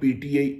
PTI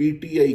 PTI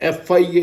FIA,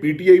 PTI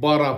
12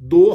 2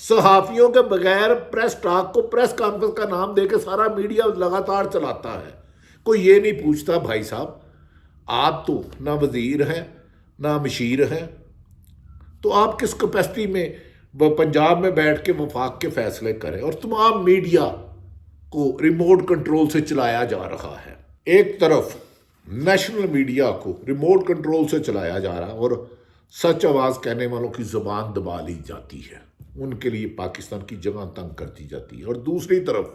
صحافیوں کے بغیر پریس ٹاک کو پریس کانفرنس کا نام دے کے سارا میڈیا لگاتار چلاتا ہے. کوئی یہ نہیں پوچھتا بھائی صاحب آپ تو نہ وزیر ہیں نہ مشیر ہیں، تو آپ کس کیپیسٹی میں پنجاب میں بیٹھ کے وفاق کے فیصلے کریں؟ اور تمام میڈیا کو ریموٹ کنٹرول سے چلایا جا رہا ہے. ایک طرف نیشنل میڈیا کو ریموٹ کنٹرول سے چلایا جا رہا ہے اور سچ آواز کہنے والوں کی زبان دبا لی جاتی ہے، ان کے لیے پاکستان کی جگہ تنگ کر دی جاتی ہے. اور دوسری طرف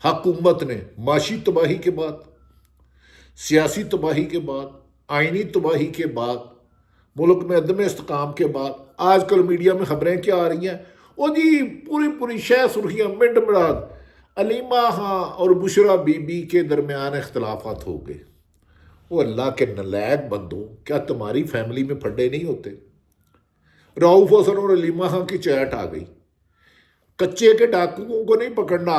حکومت نے معاشی تباہی کے بعد، سیاسی تباہی کے بعد، آئینی تباہی کے بعد، ملک میں عدم استحکام کے بعد، آج کل میڈیا میں خبریں کیا آ رہی ہیں؟ او جی پوری شہ سرخیاں منڈ مراد علیمہ خان اور بشرا بی بی کے درمیان اختلافات ہو گئے. وہ اللہ کے نالائق بندو، کیا تمہاری فیملی میں پھڈے نہیں ہوتے؟ رؤف حسن اور علیمہ خان کی چیٹ آ گئی. کچے کے ڈاکوؤں کو نہیں پکڑنا،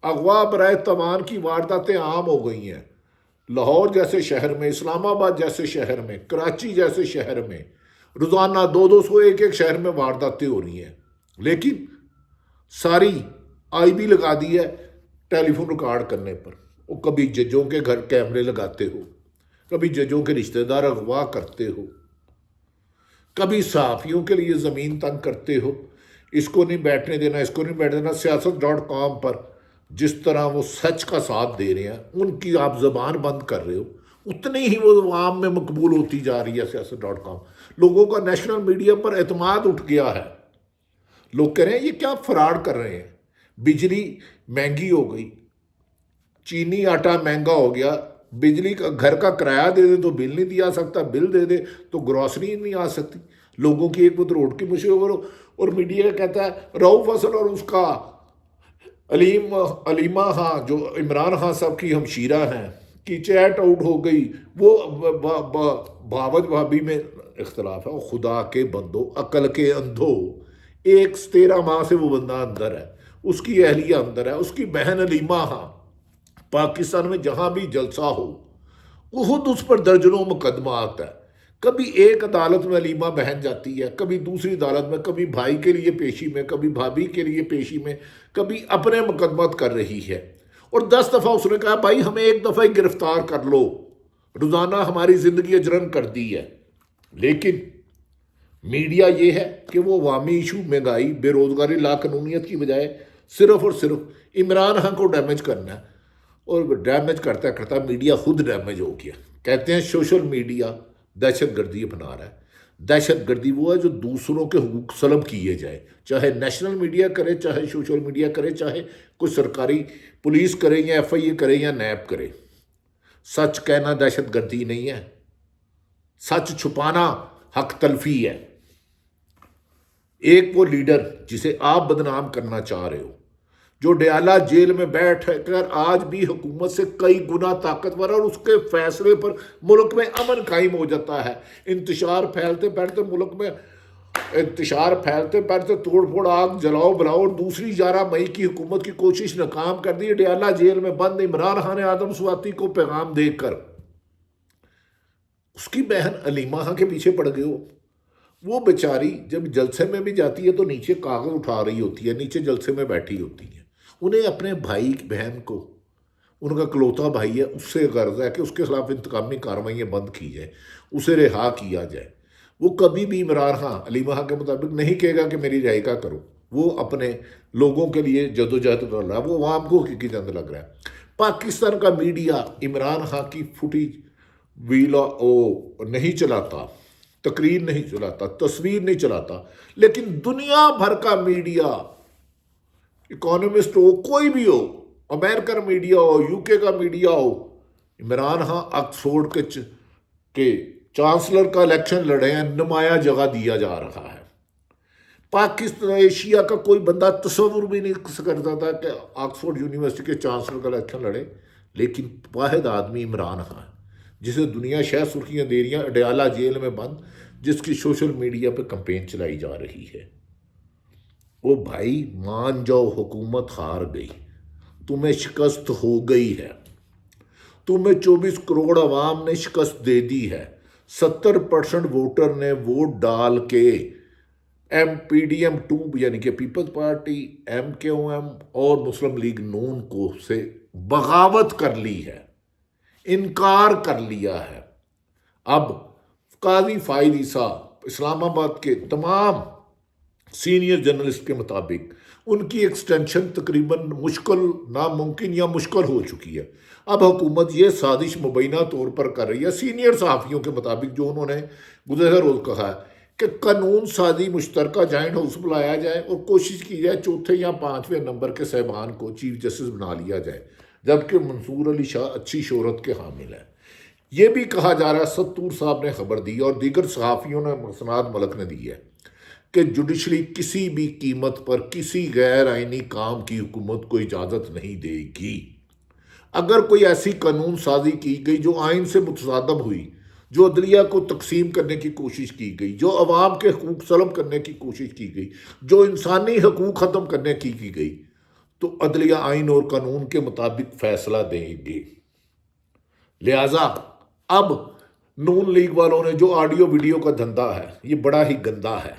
اغوا برائے تاوان کی وارداتیں عام ہو گئی ہیں. لاہور جیسے شہر میں، اسلام آباد جیسے شہر میں، کراچی جیسے شہر میں روزانہ 200 ایک شہر میں وارداتیں ہو رہی ہیں. لیکن ساری آئی بی لگا دی ہے ٹیلی فون ریکارڈ کرنے پر. وہ کبھی ججوں کے گھر کیمرے لگاتے ہو، کبھی ججوں کے رشتہ دار اغوا کرتے ہو، کبھی صحافیوں کے لیے زمین تنگ کرتے ہو، اس کو نہیں بیٹھنے دینا، اس کو نہیں بیٹھنے دینا. سیاست.com پر جس طرح وہ سچ کا ساتھ دے رہے ہیں، ان کی آپ زبان بند کر رہے ہو، اتنی ہی وہ عوام میں مقبول ہوتی جا رہی ہے سیاست.com. لوگوں کا نیشنل میڈیا پر اعتماد اٹھ گیا ہے. لوگ کہہ رہے ہیں یہ کیا فراڈ کر رہے ہیں. بجلی مہنگی ہو گئی، چینی آٹا مہنگا ہو گیا، بجلی کا گھر کا کرایہ دے دے تو بل نہیں دیا سکتا، بل دے دے تو گروسری نہیں آ سکتی. لوگوں کی ایک بت روڈ کی مشہور، اور میڈیا کہتا ہے رؤف حسن اور اس کا علیمہ خان جو عمران خان صاحب کی ہمشیرہ ہیں کی چیٹ آؤٹ ہو گئی. وہ بھاوج بھابھی میں اختلاف ہے. خدا کے بندو، عقل کے اندھو، 13 ماہ سے وہ بندہ اندر ہے، اس کی اہلیہ اندر ہے، اس کی بہن علیمہ خان. پاکستان میں جہاں بھی جلسہ ہو وہ خود اس پر درجنوں مقدمہ آتا ہے. کبھی ایک عدالت میں علیمہ بہن جاتی ہے، کبھی دوسری عدالت میں، کبھی بھائی کے لیے پیشی میں، کبھی بھابھی کے لیے پیشی میں، کبھی اپنے مقدمات کر رہی ہے. اور 10 دفعہ اس نے کہا بھائی ہمیں ایک دفعہ ہی گرفتار کر لو، روزانہ ہماری زندگی اجرن کر دی ہے. لیکن میڈیا یہ ہے کہ وہ عوامی ایشو، مہنگائی، بے روزگاری، لا قانونیت کی بجائے صرف اور صرف عمران خان کو ڈیمیج کرنا ہے. اور ڈیمیج کرتا کرتا میڈیا خود ڈیمیج ہو گیا. کہتے ہیں سوشل میڈیا دہشت گردی اپنا رہا ہے. دہشت گردی وہ ہے جو دوسروں کے حقوق سلب کیے جائے، چاہے نیشنل میڈیا کرے، چاہے سوشل میڈیا کرے، چاہے کوئی سرکاری پولیس کرے یا ایف آئی اے کرے یا نیب کرے. سچ کہنا دہشت گردی نہیں ہے، سچ چھپانا حق تلفی ہے. ایک وہ لیڈر جسے آپ بدنام کرنا چاہ رہے ہو، جو ڈیالہ جیل میں بیٹھ کر آج بھی حکومت سے کئی گنا طاقتور، اور اس کے فیصلے پر ملک میں امن قائم ہو جاتا ہے. انتشار پھیلتے پھیلتے ملک میں انتشار پھیلتے پھیلتے توڑ پھوڑ، آگ جلاؤ بلاؤ، اور دوسری 11 مئی کی حکومت کی کوشش ناکام کر دی. ڈیالہ جیل میں بند عمران خان نے آدم سواتی کو پیغام دے کر اس کی بہن علیمہ خان کے پیچھے پڑ گئے ہو. وہ بیچاری جب جلسے میں بھی جاتی ہے تو نیچے کاغذ اٹھا رہی ہوتی ہے، نیچے جلسے میں بیٹھی ہوتی ہے. انہیں اپنے بھائی بہن کو، ان کا کلوتا بھائی ہے، اس سے غرض ہے کہ اس کے خلاف انتقامی کارروائیاں بند کی جائے، اسے رہا کیا جائے. وہ کبھی بھی عمران خان علیمہ خان کے مطابق نہیں کہے گا کہ میری رہائی کا کرو. وہ اپنے لوگوں کے لیے جدوجہد کر رہا ہے، وہ عوام کو حقیقی جنگ لگ رہا ہے. پاکستان کا میڈیا عمران خان کی فوٹیج ویلا نہیں چلاتا، تقریر نہیں چلاتا، تصویر نہیں چلاتا. لیکن دنیا بھر کا میڈیا، اکانومسٹ ہو، کوئی بھی ہو، امریکن میڈیا ہو، یو کے کا میڈیا ہو، عمران خان آکسفورڈ کے چانسلر کا الیکشن لڑے ہیں، نمایاں جگہ دیا جا رہا ہے. پاکستان ایشیا کا کوئی بندہ تصور بھی نہیں کرتا تھا کہ آکسفورڈ یونیورسٹی کے چانسلر کا الیکشن لڑے. لیکن واحد آدمی عمران خان، جسے دنیا شہ سرخیاں دے رہی ہیں، ڈیالہ جیل میں بند، جس کی سوشل میڈیا پہ کمپین چلائی جا رہی ہے. وہ بھائی مان جاؤ، حکومت ہار گئی، تمہیں شکست ہو گئی ہے. تمہیں 24 کروڑ عوام نے شکست دے دی ہے. 70% ووٹر نے ووٹ ڈال کے PDM 2 یعنی کہ پیپلز پارٹی، MKOM اور مسلم لیگ نون کو سے بغاوت کر لی ہے، انکار کر لیا ہے۔ اب قاضی فائد عیسیٰ اسلام آباد کے تمام سینئر جرنلسٹ کے مطابق ان کی ایکسٹینشن تقریباً مشکل، ناممکن یا مشکل ہو چکی ہے۔ اب حکومت یہ سازش مبینہ طور پر کر رہی ہے، سینئر صحافیوں کے مطابق جو انہوں نے گزشتہ روز کہا ہے، کہ قانون سازی مشترکہ جوائنٹ ہاؤس بلایا جائے اور کوشش کی جائے چوتھے یا پانچویں نمبر کے صاحبان کو چیف جسٹس بنا لیا جائے، جبکہ منصور علی شاہ اچھی شہرت کے حامل ہیں۔ یہ بھی کہا جا رہا ہے، ستور صاحب نے خبر دی اور دیگر صحافیوں نے، مسناد ملک نے دی ہے، کہ جوڈیشری کسی بھی قیمت پر کسی غیر آئینی کام کی حکومت کو اجازت نہیں دے گی۔ اگر کوئی ایسی قانون سازی کی گئی جو آئین سے متصادم ہوئی، جو عدلیہ کو تقسیم کرنے کی کوشش کی گئی، جو عوام کے حقوق سلب کرنے کی کوشش کی گئی، جو انسانی حقوق ختم کرنے کی گئی، تو عدلیہ آئین اور قانون کے مطابق فیصلہ دیں گے۔ لہٰذا اب نون لیگ والوں نے جو آڈیو ویڈیو کا دھندا ہے، یہ بڑا ہی گندا ہے،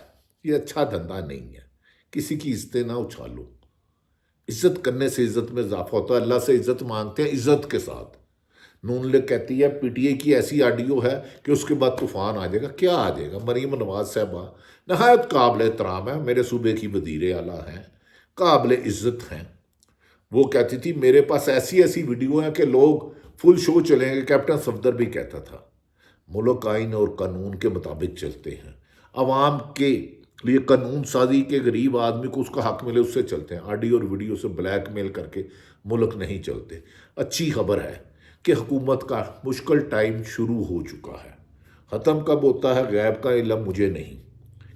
یہ اچھا دھندا نہیں ہے۔ کسی کی عزتیں نہ اچھالو، عزت کرنے سے عزت میں اضافہ ہوتا ہے، اللہ سے عزت مانگتے ہیں عزت کے ساتھ۔ نون لیگ کہتی ہے PTI کی ایسی آڈیو ہے کہ اس کے بعد طوفان آ جائے گا۔ کیا آ جائے گا؟ مریم نواز صاحبہ نہایت قابل احترام ہے، میرے صوبے کی وزیر اعلیٰ ہیں، قابل عزت ہیں۔ وہ کہتی تھی میرے پاس ایسی ویڈیو ہیں کہ لوگ فل شو چلیں گے۔ کیپٹن صفدر بھی کہتا تھا ملک آئین اور قانون کے مطابق چلتے ہیں، عوام کے لیے قانون سازی کے غریب آدمی کو اس کا حق ملے اس سے چلتے ہیں، آڈیو اور ویڈیو سے بلیک میل کر کے ملک نہیں چلتے۔ اچھی خبر ہے کہ حکومت کا مشکل ٹائم شروع ہو چکا ہے۔ ختم کب ہوتا ہے غیب کا علم مجھے نہیں،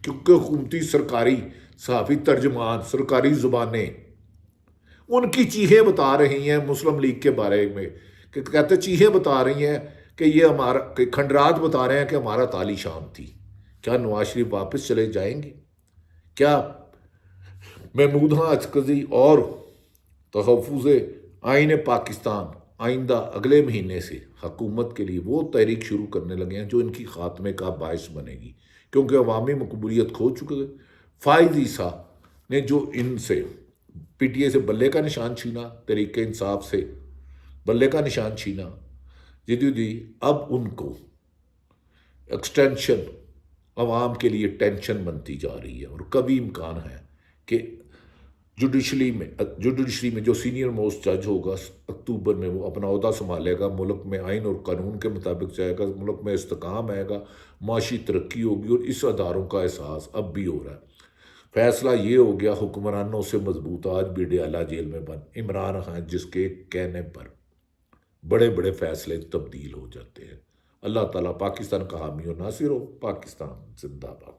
کیونکہ حکومتی سرکاری صحافی ترجمان، سرکاری زبانیں ان کی چیخیں بتا رہی ہیں مسلم لیگ کے بارے میں، کہ کہتے چیخیں بتا رہی ہیں کہ یہ ہمارا، کہ کھنڈرات بتا رہے ہیں کہ ہمارا تالی شام تھی۔ کیا نواز شریف واپس چلے جائیں گے؟ کیا محمود اچکزئی اور تحفظ آئین پاکستان آئندہ اگلے مہینے سے حکومت کے لیے وہ تحریک شروع کرنے لگے ہیں جو ان کی خاتمے کا باعث بنے گی، کیونکہ عوامی مقبولیت کھو چکے ہیں۔ فائد عیسیٰ نے جو ان سے PTI سے بلے کا نشان چھینا، تحریک انصاف سے بلے کا نشان چھینا، جی اب ان کو ایکسٹینشن عوام کے لیے ٹینشن بنتی جا رہی ہے، اور کبھی امکان ہے کہ جوڈیشری میں جو سینئر موسٹ جج ہوگا اکتوبر میں، وہ اپنا عہدہ سنبھالے گا، ملک میں آئین اور قانون کے مطابق جائے گا، ملک میں استحکام آئے گا، معاشی ترقی ہوگی، اور اس اداروں کا احساس اب بھی ہو رہا ہے۔ فیصلہ یہ ہو گیا، حکمرانوں سے مضبوط آج بھی ڈیالہ جیل میں بند عمران خان، جس کے کہنے پر بڑے بڑے فیصلے تبدیل ہو جاتے ہیں۔ اللہ تعالیٰ پاکستان کا حامی و ناصر ہو۔ پاکستان زندہ باد۔